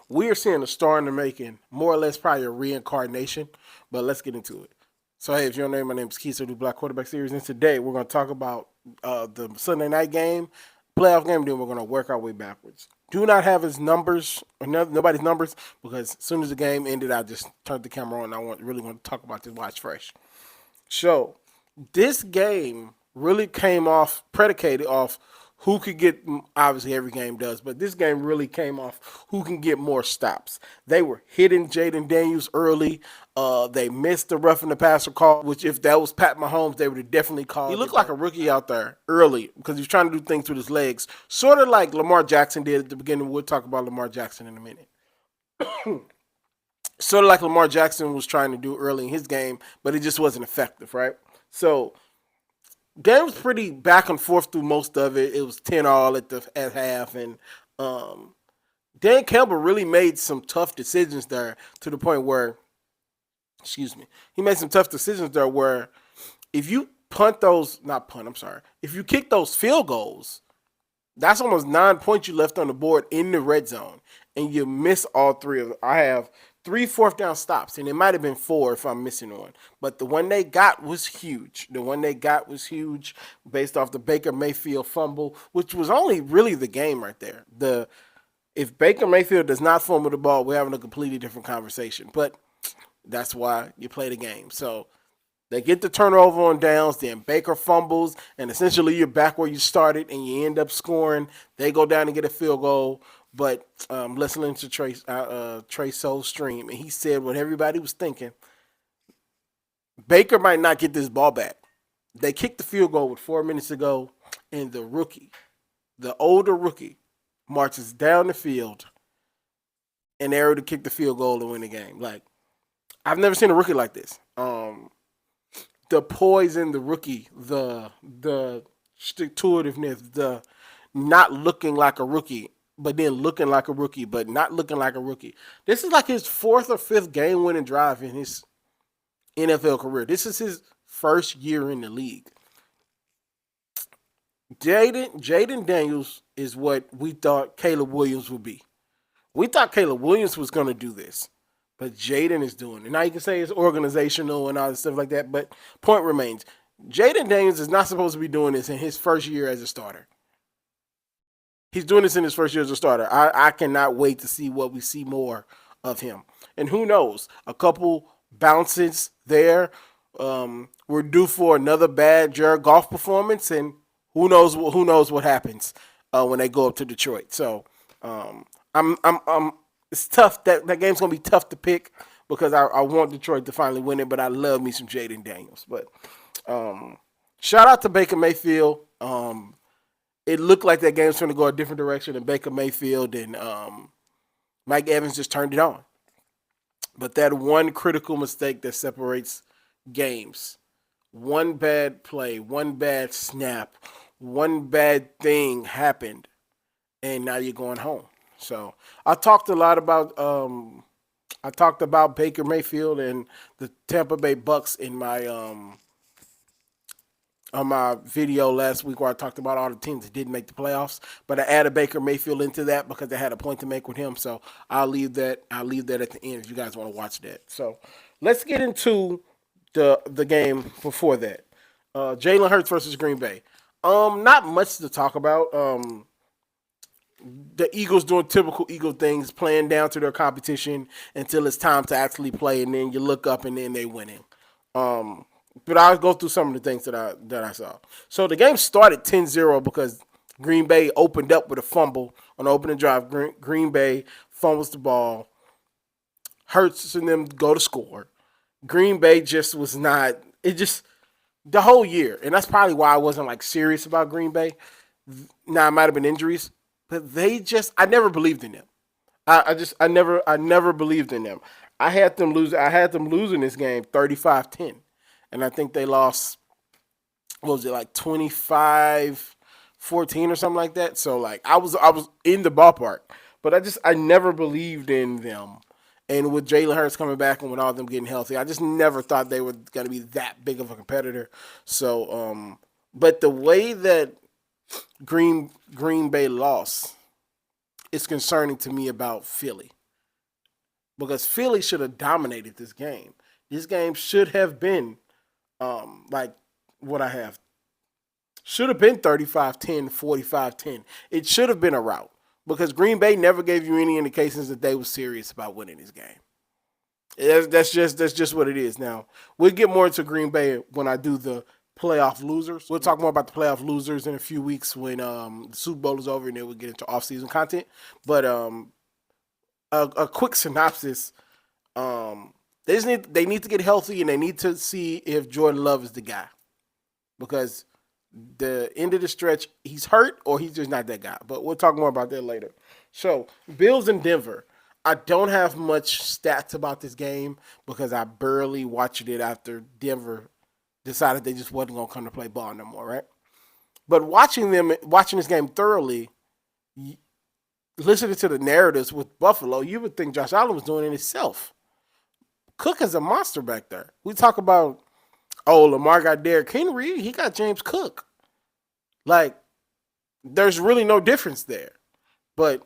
we are seeing a star in the making, more or less probably a reincarnation, but let's get into it. So, hey, if you don't know me, my name is Keith, so do Black Quarterback Series, and today we're going to talk about the Sunday night game, playoff game, then we're going to work our way backwards. Do not have his numbers, or nobody's numbers, because as soon as the game ended, I just turned the camera on and really want to talk about this watch fresh. So, this game really came off, predicated off who could get, obviously every game does, but this game really came off who can get more stops. They were hitting Jayden Daniels early. They missed the roughing the passer call, which if that was Pat Mahomes, they would have definitely called. He looked like a rookie out there early because he was trying to do things with his legs, sort of like Lamar Jackson did at the beginning. We'll talk about Lamar Jackson in a minute. Sort of like Lamar Jackson was trying to do early in his game, but it just wasn't effective, right? So game was pretty back and forth through most of it. It was 10-all at half, and Dan Campbell really made some tough decisions there to the point where, excuse me, he made some tough decisions there where if you if you kick those field goals, that's almost 9 points you left on the board in the red zone, and you miss all three of them. I have 3 fourth down stops, and it might have been 4 if I'm missing one. But the one they got was huge. Based off the Baker Mayfield fumble, which was only really the game right there. If Baker Mayfield does not fumble the ball, we're having a completely different conversation. But that's why you play the game. So they get the turnover on downs, then Baker fumbles, and essentially you're back where you started, and you end up scoring. They go down and get a field goal. But listening to Trey Soul's stream, and he said what everybody was thinking. Baker might not get this ball back. They kicked the field goal with 4 minutes to go, and the older rookie, marches down the field, and they're able to kick the field goal and win the game. Like, I've never seen a rookie like this. The poise in the rookie, the stick-to-itiveness, the not looking like a rookie, but then looking like a rookie, but not looking like a rookie. This is like his 4th or 5th game-winning drive in his NFL career. This is his first year in the league. Jayden Daniels is what we thought Caleb Williams would be. We thought Caleb Williams was going to do this, but Jayden is doing it. Now you can say it's organizational and all this stuff like that, but point remains. Jayden Daniels is not supposed to be doing this in his first year as a starter. He's doing this in his first year as a starter. I cannot wait to see what we see more of him. And who knows? A couple bounces there. We're due for another bad Jared Goff performance, and who knows what happens when they go up to Detroit. So it's tough. That game's gonna be tough to pick because I want Detroit to finally win it, but I love me some Jayden Daniels. But shout out to Baker Mayfield. It looked like that game was going to go a different direction, and Baker Mayfield and Mike Evans just turned it on. But that one critical mistake that separates games, one bad play, one bad snap, one bad thing happened, and now you're going home. So I talked about Baker Mayfield and the Tampa Bay Bucks in my on my video last week where I talked about all the teams that didn't make the playoffs, but I added Baker Mayfield into that because I had a point to make with him. So I'll leave that at the end if you guys want to watch that. So let's get into the game before that. Jalen Hurts versus Green Bay. Not much to talk about. The Eagles doing typical Eagle things, playing down to their competition until it's time to actually play, and then you look up and then they winning. But I'll go through some of the things that I saw. So the game started 10-0 because Green Bay opened up with a fumble on the opening drive. Green Bay fumbles the ball. Hurts and them go to score. Green Bay just was not – the whole year. And that's probably why I wasn't like serious about Green Bay. Now, it might have been injuries. But I never believed in them. I never believed in them. I had them losing this game 35-10. And I think they lost, what was it, like 25-14 or something like that. So like I was in the ballpark. But I never believed in them. And with Jalen Hurts coming back and with all of them getting healthy, I just never thought they were going to be that big of a competitor. So, but the way that Green Bay lost is concerning to me about Philly. because Philly should have dominated this game. This game should have been like what I have. Should have been 35-10, 45-10. It should have been a rout because Green Bay never gave you any indications that they were serious about winning this game. That's just what it is. Now we'll get more into Green Bay when I do the playoff losers. We'll talk more about the playoff losers in a few weeks when the Super Bowl is over, and then we'll get into off-season content. But a quick synopsis. They need to get healthy, and they need to see if Jordan Love is the guy, because the end of the stretch, he's hurt or he's just not that guy. But we'll talk more about that later. So, Bills in Denver. I don't have much stats about this game because I barely watched it after Denver decided they just wasn't going to come to play ball no more, right? But watching this game thoroughly, listening to the narratives with Buffalo, you would think Josh Allen was doing it himself. Cook is a monster back there. We talk about, Lamar got Derrick Henry. He got James Cook. Like, there's really no difference there. But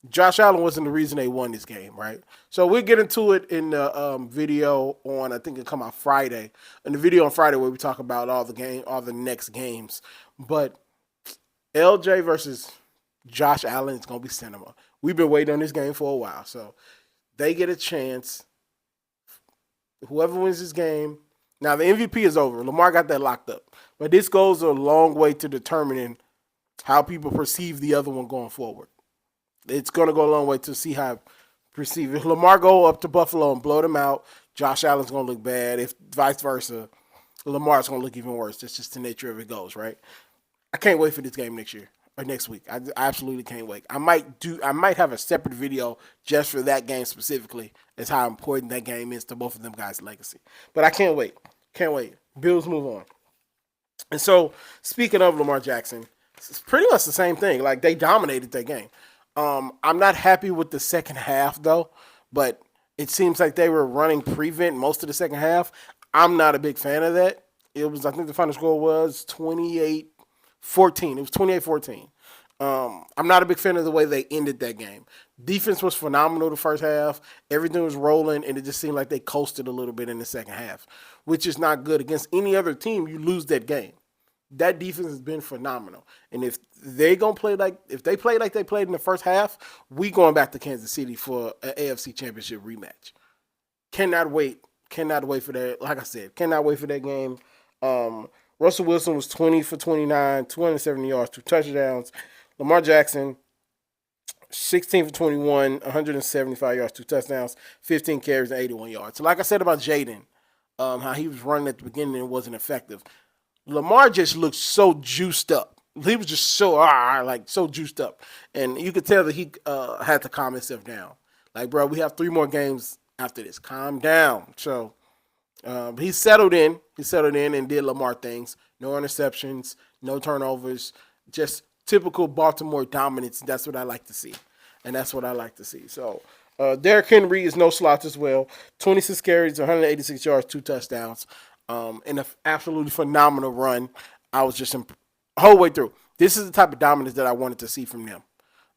Josh Allen wasn't the reason they won this game, right? So we'll get into it in the video on, I think it'll come out Friday. In the video on Friday where we talk about all the next games. But LJ versus Josh Allen is going to be cinema. We've been waiting on this game for a while. So they get a chance. Whoever wins this game. Now, the MVP is over. Lamar got that locked up. But this goes a long way to determining how people perceive the other one going forward. It's going to go a long way to see how perceive. If Lamar go up to Buffalo and blow them out, Josh Allen's going to look bad. If vice versa, Lamar's going to look even worse. That's just the nature of it goes, right? I can't wait for this game next year or next week. I absolutely can't wait. I might have a separate video just for that game specifically as how important that game is to both of them guys' legacy. But I can't wait. Can't wait. Bills move on. And so, speaking of Lamar Jackson, it's pretty much the same thing. Like, they dominated that game. I'm not happy with the second half, though, but it seems like they were running prevent most of the second half. I'm not a big fan of that. I think the final score was 28-14. It was 28-14. I'm not a big fan of the way they ended that game. Defense was phenomenal the first half. Everything was rolling, and it just seemed like they coasted a little bit in the second half, which is not good. Against any other team, you lose that game. That defense has been phenomenal. And if they play like they played in the first half, we going back to Kansas City for an AFC Championship rematch. Cannot wait. Cannot wait for that. Like I said, cannot wait for that game. Russell Wilson was 20 for 29, 270 yards, 2 touchdowns. Lamar Jackson, 16 for 21, 175 yards, 2 touchdowns, 15 carries, and 81 yards. So like I said about Jayden, how he was running at the beginning and it wasn't effective. Lamar just looked so juiced up. He was just so juiced up. And you could tell that he had to calm himself down. Like, bro, we have 3 more games after this. Calm down. So he settled in. He settled in and did Lamar things. No interceptions, no turnovers. Just typical Baltimore dominance. That's what I like to see. And that's what I like to see. So Derrick Henry is no slouch as well. 26 carries, 186 yards, 2 touchdowns. In an absolutely phenomenal run. I was just whole way through. This is the type of dominance that I wanted to see from them.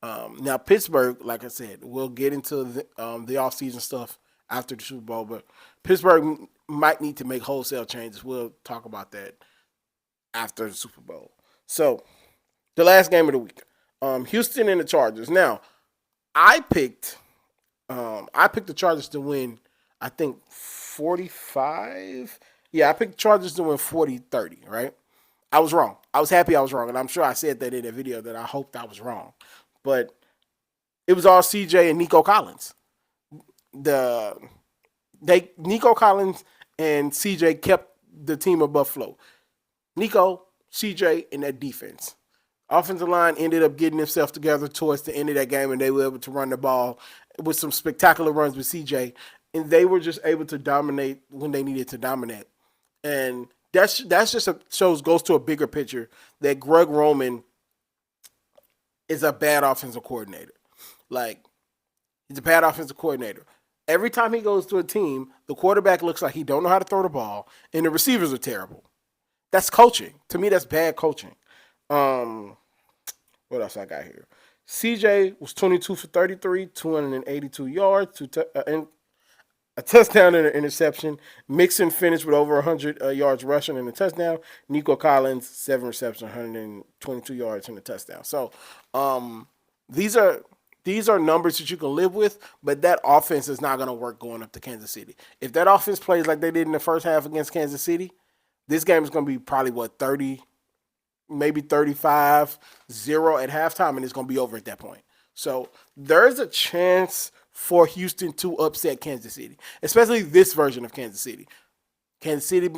Now, Pittsburgh, like I said, we'll get into the offseason stuff after the Super Bowl, but Pittsburgh might need to make wholesale changes. We'll talk about that after the Super Bowl. So, the last game of the week, Houston and the Chargers. Now, I picked the Chargers to win, I think, 45. Yeah, I picked the Chargers to win 40-30, right? I was wrong. I was happy I was wrong, and I'm sure I said that in a video that I hoped I was wrong. But it was all CJ and Nico Collins. Nico Collins and CJ kept the team above flow. Nico, CJ, and that defense. Offensive line ended up getting themselves together towards the end of that game, and they were able to run the ball with some spectacular runs with CJ, and they were just able to dominate when they needed to dominate. And that's just goes to a bigger picture that Greg Roman is a bad offensive coordinator. Like, he's a bad offensive coordinator. Every time he goes to a team, the quarterback looks like he don't know how to throw the ball, and the receivers are terrible. That's coaching. To me, that's bad coaching. What else I got here? CJ was 22 for 33, 282 yards, a touchdown and an interception. Mixon finished with over 100 yards rushing and a touchdown. Nico Collins, 7 receptions, 122 yards and a touchdown. So these are numbers that you can live with, but that offense is not going to work going up to Kansas City. If that offense plays like they did in the first half against Kansas City, this game is going to be probably, 30, maybe 35-0 at halftime, and it's going to be over at that point. So there's a chance for Houston to upset Kansas City, especially this version of Kansas City. Kansas City,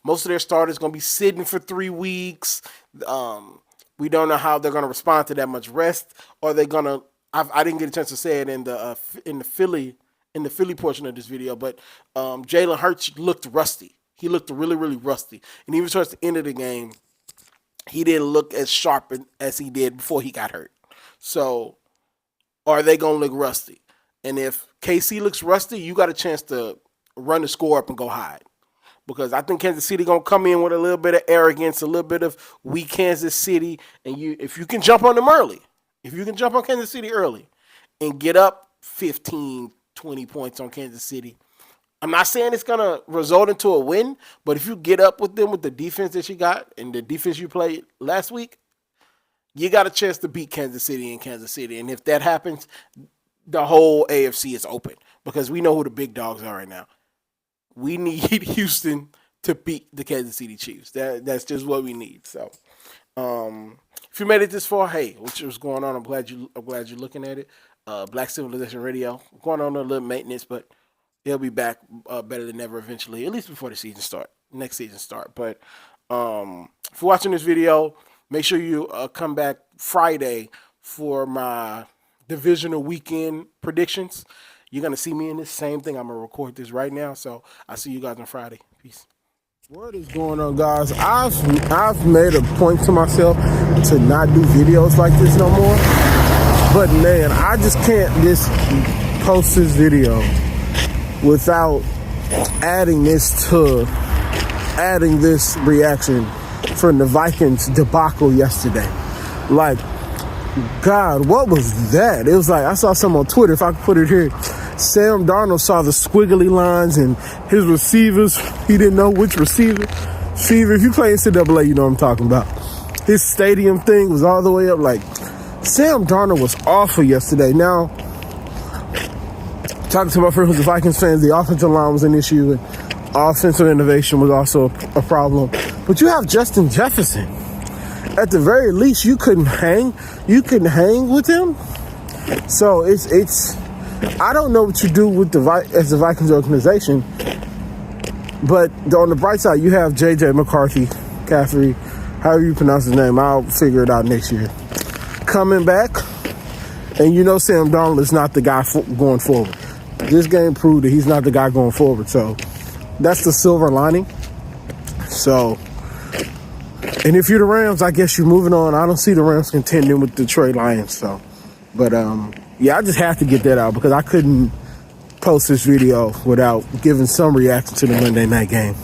most of their starters going to be sitting for 3 weeks. We don't know how they're going to respond to that much rest. Or they're going to. I didn't get a chance to say it in the Philly portion of this video, but Jalen Hurts looked rusty. He looked really, really rusty, and even towards the end of the game, he didn't look as sharp as he did before he got hurt. So, are they going to look rusty? And if KC looks rusty, you got a chance to run the score up and go hide. Because I think Kansas City going to come in with a little bit of arrogance, a little bit of weak Kansas City. And if you can jump on them early, if you can jump on Kansas City early and get up 15, 20 points on Kansas City, I'm not saying it's going to result into a win, but if you get up with them with the defense that you got and the defense you played last week, you got a chance to beat Kansas City in Kansas City. And if that happens, the whole AFC is open because we know who the big dogs are right now. We need Houston to beat the Kansas City Chiefs. That's just what we need. So, if you made it this far, hey, what's going on? I'm glad you're looking at it. Black Civilization Radio going on a little maintenance, but they'll be back better than ever eventually, at least before the next season start. But if you're watching this video, make sure you come back Friday for my divisional weekend predictions. You're going to see me in this same thing. I'm going to record this right now. So I'll see you guys on Friday. Peace. What is going on, guys? I've made a point to myself to not do videos like this no more. But, man, I just can't just post this video without adding this reaction from the Vikings debacle yesterday. Like, God, what was that? It was like, I saw something on Twitter, if I could put it here. Sam Darnold saw the squiggly lines and his receivers. He didn't know which receiver. If you play NCAA, you know what I'm talking about. His stadium thing was all the way up. Like, Sam Darnold was awful yesterday. Now, talking to my friend who's a Vikings fan, the offensive line was an issue, and offensive innovation was also a problem. But you have Justin Jefferson. At the very least, you couldn't hang with him. So it's I don't know what you do with as the Vikings organization, but on the bright side, you have J.J. McCaffrey, however you pronounce his name. I'll figure it out next year. Coming back, and you know Sam Darnold is not the guy going forward. This game proved that he's not the guy going forward. So that's the silver lining. So, and if you're the Rams, I guess you're moving on. I don't see the Rams contending with the Detroit Lions. So, but yeah, I just have to get that out because I couldn't post this video without giving some reaction to the Monday night game.